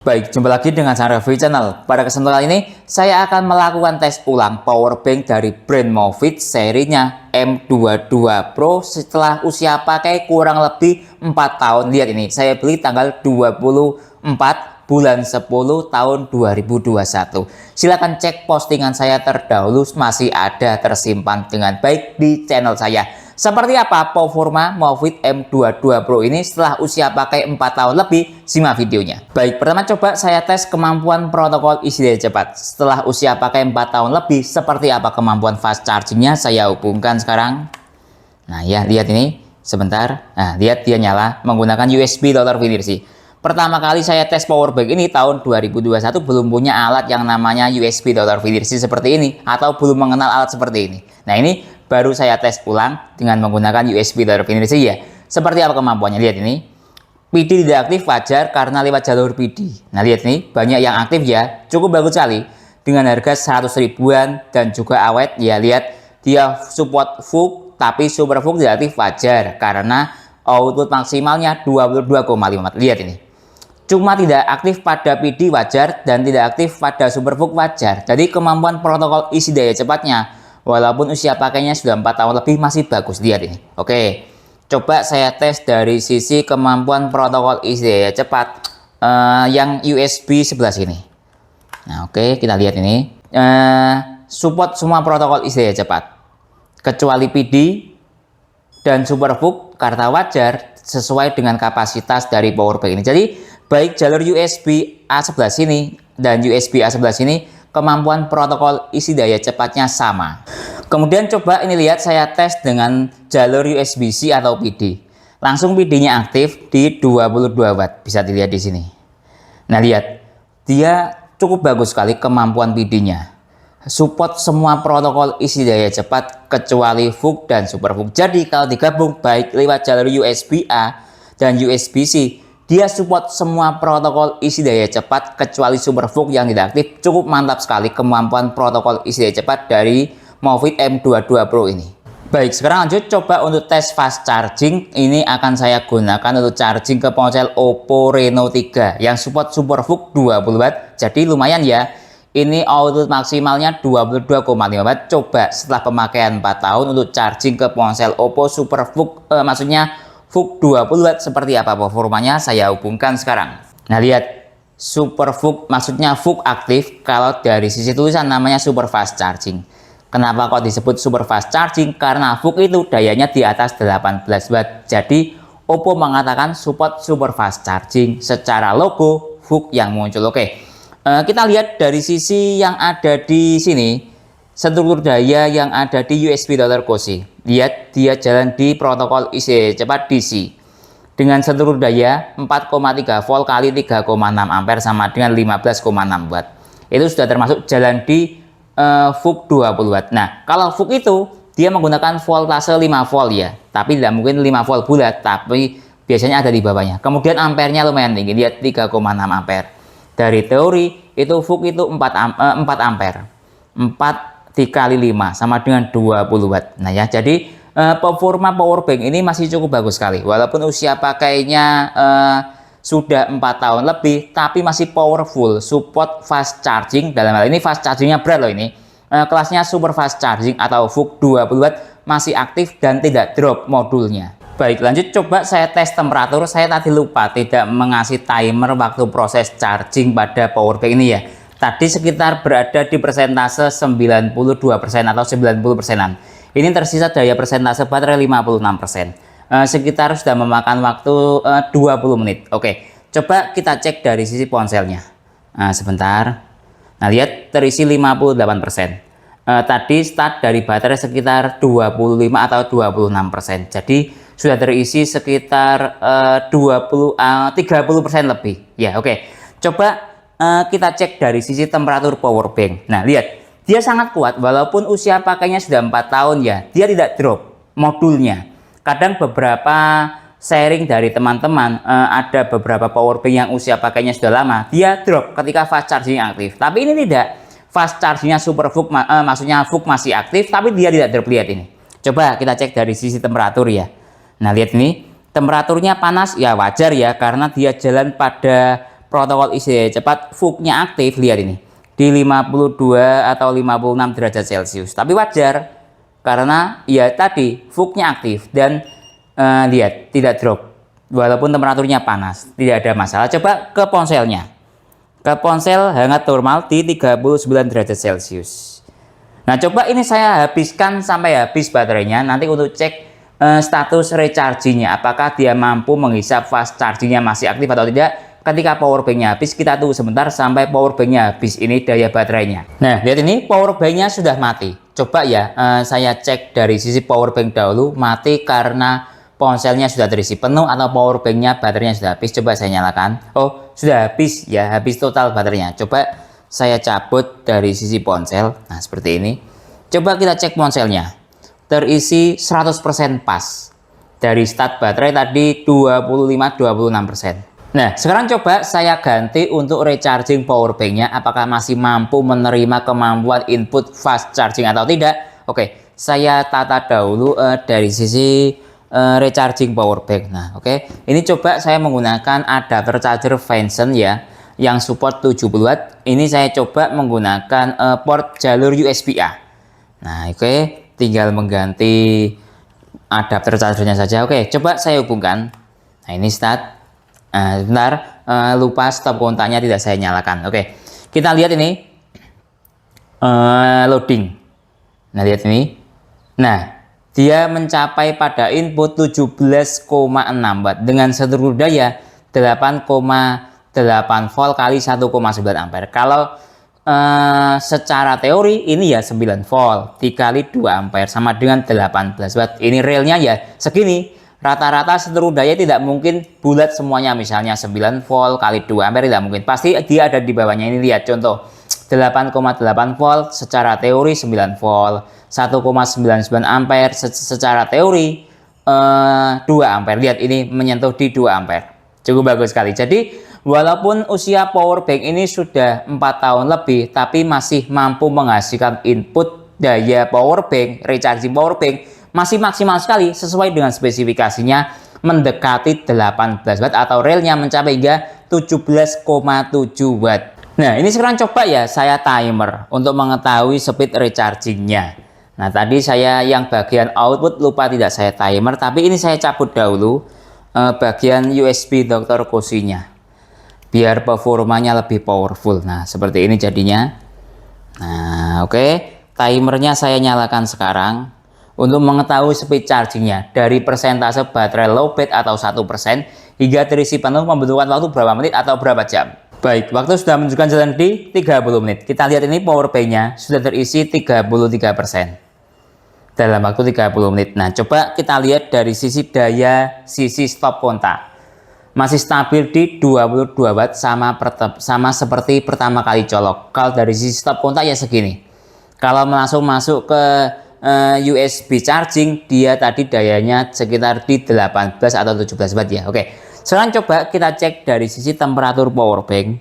Baik, jumpa lagi dengan saya Review Channel. Pada kesempatan ini, saya akan melakukan tes ulang powerbank dari brand Movit serinya M22 Pro setelah usia pakai kurang lebih 4 tahun. Lihat ini, saya beli tanggal 24 bulan 10 tahun 2021. Silahkan cek postingan saya terdahulu, masih ada tersimpan dengan baik di channel saya. Seperti apa performa Movit M22 Pro ini setelah usia pakai 4 tahun lebih? Simak videonya. Baik, pertama coba saya tes kemampuan protokol isi daya cepat. Setelah usia pakai 4 tahun lebih, seperti apa kemampuan fast chargingnya? Saya hubungkan sekarang. Nah ya, lihat ini. Sebentar. Nah, lihat dia nyala menggunakan USB Dr. Philips. Pertama kali saya tes powerbank ini tahun 2021 belum punya alat yang namanya USB Dr. Philips seperti ini, atau belum mengenal alat seperti ini. Nah ini baru saya tes ulang dengan menggunakan USB Dr. Philips ya. Seperti apa kemampuannya? Lihat ini. PD tidak aktif wajar karena lewat jalur PD. Nah lihat ini, banyak yang aktif ya, cukup bagus sekali. Dengan harga 100 ribuan dan juga awet ya. Lihat dia support VOOC, tapi super VOOC tidak aktif wajar karena output maksimalnya 22,5 watt. Lihat ini. Cuma tidak aktif pada PD wajar dan tidak aktif pada super VOOC wajar. Jadi kemampuan protokol isi daya cepatnya walaupun usia pakainya sudah 4 tahun lebih masih bagus. Lihat ini. Oke, coba saya tes dari sisi kemampuan protokol isi daya cepat yang USB sebelah sini. Nah oke, kita lihat ini. Support semua protokol isi daya cepat kecuali PD dan super VOOC karena wajar sesuai dengan kapasitas dari powerbank ini. Jadi baik jalur USB A sebelah sini dan USB A sebelah sini kemampuan protokol isi daya cepatnya sama. Kemudian coba ini lihat saya tes dengan jalur USB-C atau PD. Langsung PD-nya aktif di 22 watt, bisa dilihat di sini. Nah lihat, dia cukup bagus sekali kemampuan PD-nya. Support semua protokol isi daya cepat kecuali VOOC dan super VOOC. Jadi kalau digabung baik lewat jalur USB A dan USB-C, dia support semua protokol isi daya cepat kecuali super VOOC yang tidak aktif. Cukup mantap sekali kemampuan protokol isi daya cepat dari Movit M22 Pro ini. Baik, sekarang lanjut coba untuk tes fast charging. Ini akan saya gunakan untuk charging ke ponsel Oppo Reno 3 yang support super VOOC 20 watt. Jadi lumayan ya. Ini output maksimalnya 22,5 watt. Coba setelah pemakaian 4 tahun untuk charging ke ponsel Oppo super VOOC, maksudnya VOOC 20 watt seperti apa performanya, saya hubungkan sekarang. Nah lihat, super VOOC maksudnya VOOC aktif. Kalau dari sisi tulisan namanya super fast charging. Kenapa kok disebut super fast charging? Karena VOOC itu dayanya di atas 18 watt. Jadi Oppo mengatakan support super fast charging secara logo VOOC yang muncul. Oke, kita lihat dari sisi yang ada di sini, struktur daya yang ada di USB Dr. Cozy. Lihat dia jalan di protokol isi cepat DC dengan struktur daya 4,3 volt kali 3,6 ampere sama dengan 15,6 watt. Itu sudah termasuk jalan di VOOC 20 watt. Nah kalau VOOC itu dia menggunakan voltase 5 volt ya, tapi tidak mungkin 5 volt bulat, tapi biasanya ada di bawahnya. Kemudian ampernya lumayan tinggi, lihat 3,6 ampere. Dari teori itu VOOC itu 4 ampere, 4 dikali 5 sama dengan 20 watt. Nah ya, jadi performa powerbank ini masih cukup bagus sekali walaupun usia pakainya sudah 4 tahun lebih, tapi masih powerful, support fast charging. Dalam hal ini fast chargingnya berat loh ini, kelasnya super fast charging atau VOOC 20 watt, masih aktif dan tidak drop modulnya. Baik, lanjut coba saya tes temperatur. Saya tadi lupa tidak mengasih timer waktu proses charging pada powerbank ini ya. Tadi sekitar berada di persentase 92% atau 90%-an. Ini tersisa daya persentase baterai 56%. Sekitar sudah memakan waktu 20 menit. Oke, coba kita cek dari sisi ponselnya. Sebentar. Nah, lihat terisi 58%. Tadi start dari baterai sekitar 25 atau 26%. Jadi sudah terisi sekitar 30% lebih. Ya, oke. Coba kita cek dari sisi temperatur powerbank. Nah, lihat, dia sangat kuat walaupun usia pakainya sudah 4 tahun ya. Dia tidak drop modulnya. Kadang beberapa sharing dari teman-teman, ada beberapa powerbank yang usia pakainya sudah lama, dia drop ketika fast charging aktif. Tapi ini tidak. Fast chargingnya super VOOC, maksudnya VOOC masih aktif, tapi dia tidak drop. Lihat ini. Coba kita cek dari sisi temperatur ya. Nah lihat ini, temperaturnya panas ya wajar ya, karena dia jalan pada protokol isi daya cepat VOOC-nya aktif, lihat ini di 52 atau 56 derajat Celcius. Tapi wajar karena ya tadi VOOC-nya aktif dan lihat tidak drop walaupun temperaturnya panas, tidak ada masalah. Coba ke ponselnya. Ke ponsel hangat normal di 39 derajat Celcius. Nah, coba ini saya habiskan sampai habis baterainya nanti untuk cek status recharging-nya, apakah dia mampu menghisap fast charging-nya masih aktif atau tidak. Ketika power bank-nya habis, kita tunggu sebentar sampai power bank-nya habis. Ini daya baterainya. Nah, lihat ini power bank-nya sudah mati. Coba ya, saya cek dari sisi power bank dahulu, mati karena ponselnya sudah terisi penuh atau power bank-nya baterainya sudah habis. Coba saya nyalakan. Oh, sudah habis ya, habis total baterainya. Coba saya cabut dari sisi ponsel. Nah, seperti ini. Coba kita cek ponselnya. Terisi 100% pas. Dari start baterai tadi 25-26%. Nah, sekarang coba saya ganti untuk recharging power bank-nya. Apakah masih mampu menerima kemampuan input fast charging atau tidak? Oke, saya tata dahulu dari sisi recharging power bank. Nah, oke. Ini coba saya menggunakan adapter charger Venson ya, yang support 70 watt. Ini saya coba menggunakan port jalur USB-A. Nah, oke. Tinggal mengganti adapter chargernya saja. Oke, coba saya hubungkan. Nah, ini start. Sebentar, lupa stop kontaknya tidak saya nyalakan. Oke, kita lihat ini loading. Nah, lihat ini. Nah, dia mencapai pada input 17,6 watt dengan seluruh daya 8,8 volt kali 1,9 ampere. Kalau secara teori ini ya 9 volt dikali 2 ampere sama dengan 18 watt. Ini realnya ya segini. Rata-rata seluruh daya tidak mungkin bulat semuanya, misalnya 9 volt kali 2 ampere tidak mungkin. Pasti dia ada di bawahnya. Ini lihat contoh 8,8 volt secara teori 9 volt, 1,99 ampere secara teori 2 ampere. Lihat ini menyentuh di 2 ampere. Cukup bagus sekali. Jadi walaupun usia power bank ini sudah 4 tahun lebih, tapi masih mampu menghasilkan input daya power bank, recharging power bank masih maksimal sekali sesuai dengan spesifikasinya, mendekati 18 watt atau realnya mencapai hingga 17,7 watt. Nah, ini sekarang coba ya saya timer untuk mengetahui speed rechargingnya. Nah, tadi saya yang bagian output lupa tidak saya timer, tapi ini saya cabut dahulu bagian USB Dr. Cozy-nya biar performanya lebih powerful. Nah, seperti ini jadinya. Nah, oke. Timernya saya nyalakan sekarang untuk mengetahui speed chargingnya dari persentase baterai lowbat atau 1% hingga terisi penuh membutuhkan waktu berapa menit atau berapa jam. Baik, waktu sudah menunjukkan jalan di 30 menit. Kita lihat ini power bank-nya sudah terisi 33% dalam waktu 30 menit. Nah, coba kita lihat dari sisi daya, sisi stop kontak. Masih stabil di 22 watt sama seperti pertama kali colok. Kalau dari sisi stop kontak ya segini. Kalau langsung masuk ke USB charging, dia tadi dayanya sekitar di 18 atau 17 watt ya. Oke, sekarang coba kita cek dari sisi temperatur power bank.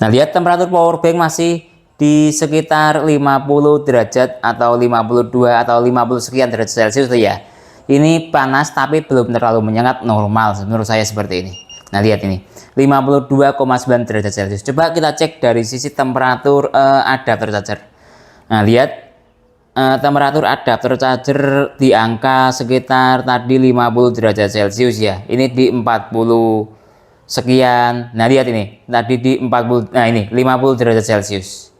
Nah, lihat temperatur power bank masih di sekitar 50 derajat atau 52 atau 50 sekian derajat Celcius tuh ya. Ini panas tapi belum terlalu menyengat, normal menurut saya seperti ini. Nah, lihat ini 52,9 derajat Celcius. Coba kita cek dari sisi temperatur adapter charger. Nah, lihat temperatur adapter charger di angka sekitar tadi 50 derajat Celcius ya. Ini di 40 sekian. Nah, lihat ini tadi di 40, nah ini 50 derajat Celcius.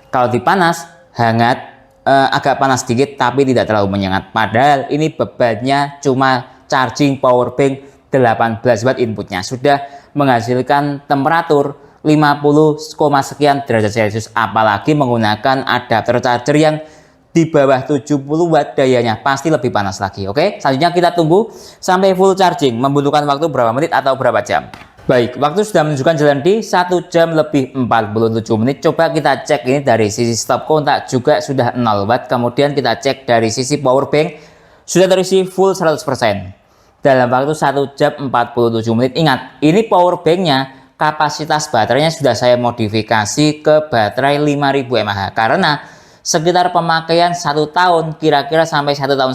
Kalau di panas hangat, agak panas sedikit tapi tidak terlalu menyengat. Padahal ini bebannya cuma charging power bank 18 watt inputnya sudah menghasilkan temperatur 50, sekian derajat Celcius, apalagi menggunakan adapter charger yang di bawah 70 watt dayanya, pasti lebih panas lagi. Oke, selanjutnya kita tunggu sampai full charging, membutuhkan waktu berapa menit atau berapa jam. Baik, waktu sudah menunjukkan jalan di 1 jam lebih 47 menit. Coba kita cek ini dari sisi stop kontak juga sudah 0 watt. Kemudian kita cek dari sisi power bank sudah terisi full 100% dalam waktu 1 jam 47 menit. Ingat, ini power banknya kapasitas baterainya sudah saya modifikasi ke baterai 5000 mAh karena sekitar pemakaian 1 tahun, kira-kira sampai 1,5 tahun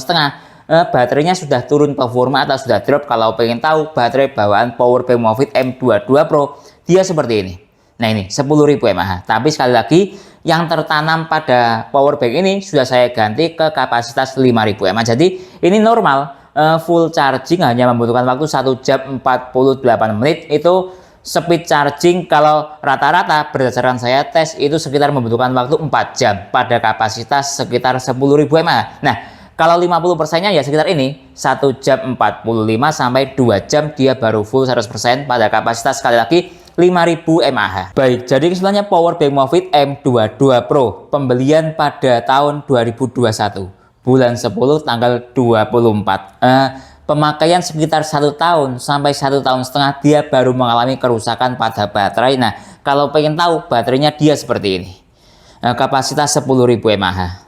baterainya sudah turun performa atau sudah drop. Kalau pengen tahu baterai bawaan powerbank Movit M22 Pro, dia seperti ini. Nah ini 10.000 mAh. Tapi sekali lagi yang tertanam pada powerbank ini sudah saya ganti ke kapasitas 5.000 mAh. Jadi ini normal, full charging hanya membutuhkan waktu 1 jam 48 menit. Itu speed charging kalau rata-rata berdasarkan saya tes itu sekitar membutuhkan waktu 4 jam pada kapasitas sekitar 10.000 mAh. Nah, kalau 50%-nya ya sekitar ini, 1 jam 45 sampai 2 jam dia baru full 100% pada kapasitas sekali lagi 5.000 mAh. Baik, jadi kesimpulannya powerbank Movit M22 Pro pembelian pada tahun 2021 bulan 10 tanggal 24. Pemakaian sekitar 1 tahun sampai 1,5 tahun dia baru mengalami kerusakan pada baterai. Nah, kalau pengen tahu baterainya dia seperti ini. Kapasitas 10.000 mAh.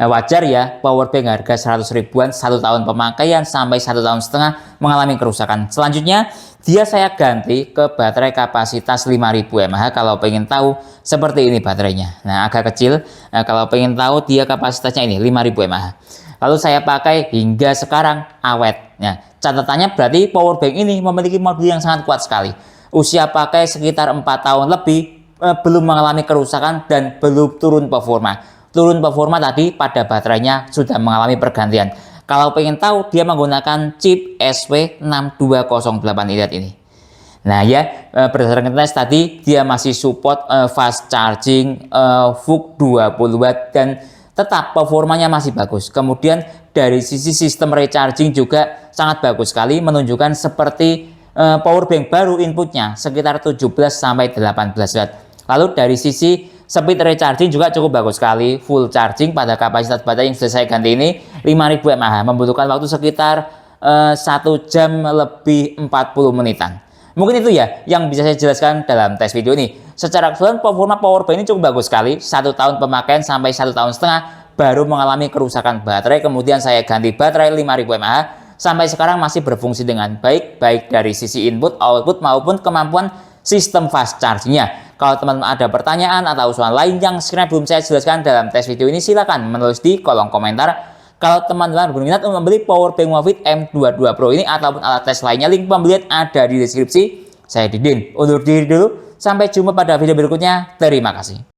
Wajar ya, powerbank harga 100 ribuan 1 tahun pemakaian sampai 1,5 tahun mengalami kerusakan. Selanjutnya dia saya ganti ke baterai kapasitas 5.000 mAh. Kalau pengen tahu seperti ini baterainya. Nah agak kecil. Kalau pengen tahu dia kapasitasnya ini 5.000 mAh. Lalu saya pakai hingga sekarang awet. Nah catatannya berarti powerbank ini memiliki modul yang sangat kuat sekali. Usia pakai sekitar 4 tahun lebih, belum mengalami kerusakan dan belum turun performa. Turun performa tadi pada baterainya sudah mengalami pergantian. Kalau pengen tahu dia menggunakan chip SW6208, lihat ini. Nah ya, berdasarkan tes tadi dia masih support fast charging, VOOC 20 watt dan tetap performanya masih bagus. Kemudian dari sisi sistem recharging juga sangat bagus sekali, menunjukkan seperti powerbank baru inputnya sekitar 17 sampai 18 watt. Lalu dari sisi speed recharging juga cukup bagus sekali, full charging pada kapasitas baterai yang sudah saya ganti ini 5.000 mAh, membutuhkan waktu sekitar 1 jam lebih 40 menitan. Mungkin itu ya yang bisa saya jelaskan dalam tes video ini. Secara keseluruhan performa powerbank ini cukup bagus sekali, 1 tahun pemakaian sampai 1,5 tahun baru mengalami kerusakan baterai. Kemudian saya ganti baterai 5.000 mAh, sampai sekarang masih berfungsi dengan baik, baik dari sisi input, output maupun kemampuan sistem fast chargingnya. Kalau teman-teman ada pertanyaan atau usulan lain yang sekiranya belum saya jelaskan dalam tes video ini, silakan menulis di kolom komentar. Kalau teman-teman berminat untuk membeli powerbank Movit M22 Pro ini ataupun alat tes lainnya, link pembelian ada di deskripsi. Saya Didin, undur diri dulu. Sampai jumpa pada video berikutnya. Terima kasih.